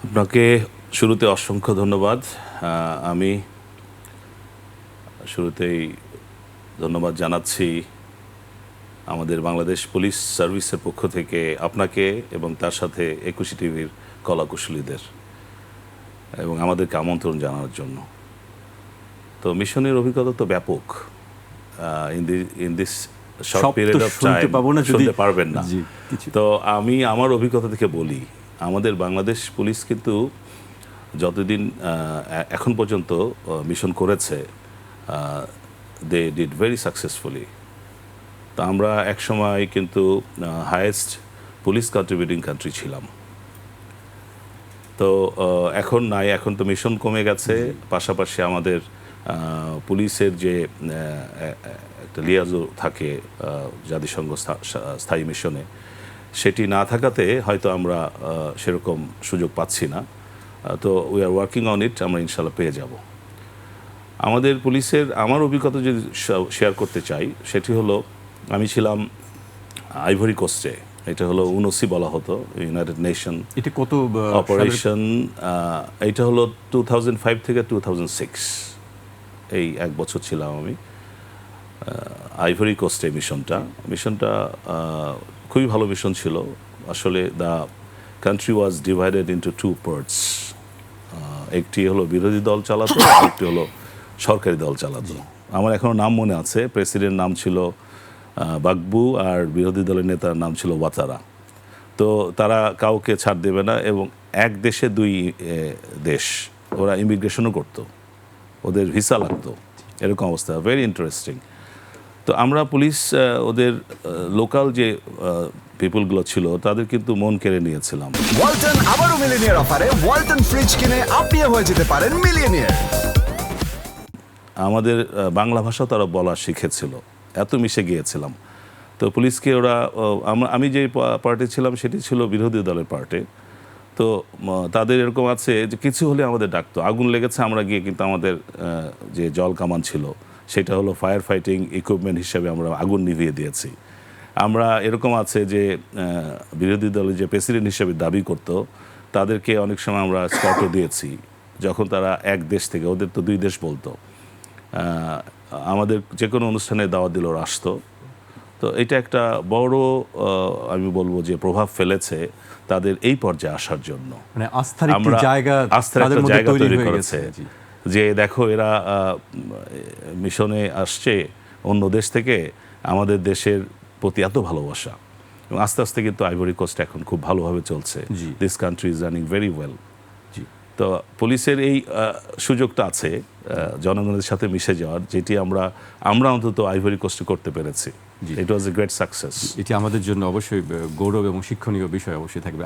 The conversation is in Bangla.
আপনাকে শুরুতে অসংখ্য ধন্যবাদ। আমি শুরুতেই ধন্যবাদ জানাচ্ছি আমাদের বাংলাদেশ পুলিশ সার্ভিসের পক্ষ থেকে আপনাকে এবং তার সাথে একুশে টিভির কলাকুশলীদের এবং আমাদেরকে আমন্ত্রণ জানানোর জন্য। তো মিশনের অভিজ্ঞতা তো ব্যাপক। In this short period of time শুনতে পারবেন না। তো আমি আমার অভিজ্ঞতা থেকে বলি, আমাদের বাংলাদেশ পুলিশ কিন্তু যতদিন এখন পর্যন্ত মিশন করেছে, দে ডিড ভেরি সাকসেসফুলি। তা আমরা একসময় কিন্তু হায়েস্ট পুলিশ কন্ট্রিবিউটিং কান্ট্রি ছিলাম। তো এখন নাই, এখন তো মিশন কমে গেছে। পাশাপাশি আমাদের পুলিশের যে একটা লিয়াজো থাকে জাতিসংঘ স্থায়ী মিশনে, সেটি না থাকাতে হয়তো আমরা সেরকম সুযোগ পাচ্ছি না। তো we are working on it, আমরা ইনশাল্লাহ পেয়ে যাব। আমাদের পুলিশের আমার অভিজ্ঞতা যদি শেয়ার করতে চাই, সেটি হলো আমি ছিলাম আইভরি কোস্টে। এটা হলো UNOSI বলা হতো, ইউনাইটেড নেশন এটা কত অপারেশন। এটা হলো 2005 থেকে 2006, এই এক বছর ছিলাম আমি আইভরি কোস্টে। মিশনটা খুবই ভালো মিশন ছিল। আসলে the country was divided into two parts. একটি হলো বিরোধী দল চালাতো, একটি হলো সরকারি দল চালাতো। আমার এখনও নাম মনে আছে, প্রেসিডেন্ট নাম ছিল বাগবু আর বিরোধী দলের নেতার নাম ছিল ওয়াতারা। তো তারা কাউকে ছাড় দেবে না এবং এক দেশে দুই দেশ, ওরা ইমিগ্রেশনও করতো, ওদের ভিসা লাগতো, এরকম অবস্থা। Very interesting. তো আমরা পুলিশ ওদের লোকাল যে পিপলগুলো ছিল তাদের কিন্তু মন কেড়ে নিয়েছিলাম। ওয়ালটন আবারও মিলিয়নিয়ার অফারে ওয়ালটন ফ্রিজ কিনে আপনিও হয়ে যেতে পারেন মিলিয়নিয়ার। আমাদের বাংলা ভাষা তারা বলা শিখেছিল, এত মিশে গিয়েছিলাম। তো পুলিশকে ওরা আমি যে পার্টি ছিলাম সেটি ছিল বিরোধী দলের পার্টি। তো তাদের এরকম আছে যে কিছু হলে আমাদের ডাকতো। আগুন লেগেছে, আমরা গিয়ে কিন্তু আমাদের যে জল কামান ছিল সেটা হলো ফায়ার ফাইটিং ইকুইপমেন্ট হিসেবে আমরা আগুন নিভিয়ে দিয়েছি। আমরা এরকম আছে যে বিরোধী দলের যে প্রেসিডেন্ট হিসেবে দাবি করত, তাদেরকে অনেক সময় আমরা স্কটও দিয়েছি যখন তারা এক দেশ থেকে, ওদের তো দুই দেশ বলতো, আমাদের যে কোনো অনুষ্ঠানে দাওয়াত দিল ওরা আসতো। তো এটা একটা বড় আমি বলবো যে প্রভাব ফেলেছে তাদের এই পর্যায়ে আসার জন্য। মানে আস্থার একটা জায়গা তৈরি করেছে যে দেখো এরা মিশনে আসছে অন্য দেশ থেকে, আমাদের দেশের প্রতি এত ভালোবাসা। এবং আস্তে আস্তে কিন্তু আইভরি কোস্ট এখন খুব ভালোভাবে চলছে। This country is running very well. তো পুলিশের এই সুযোগটা আছে জনগণের সাথে মিশে যাওয়ার, যেটি আমরা অন্তত আইভরি কোস্টে করতে পেরেছি। ইট ওয়াজ এ গ্রেট সাকসেস। এটি আমাদের জন্য অবশ্যই গৌরব এবং শিক্ষণীয় বিষয় অবশ্যই থাকবে।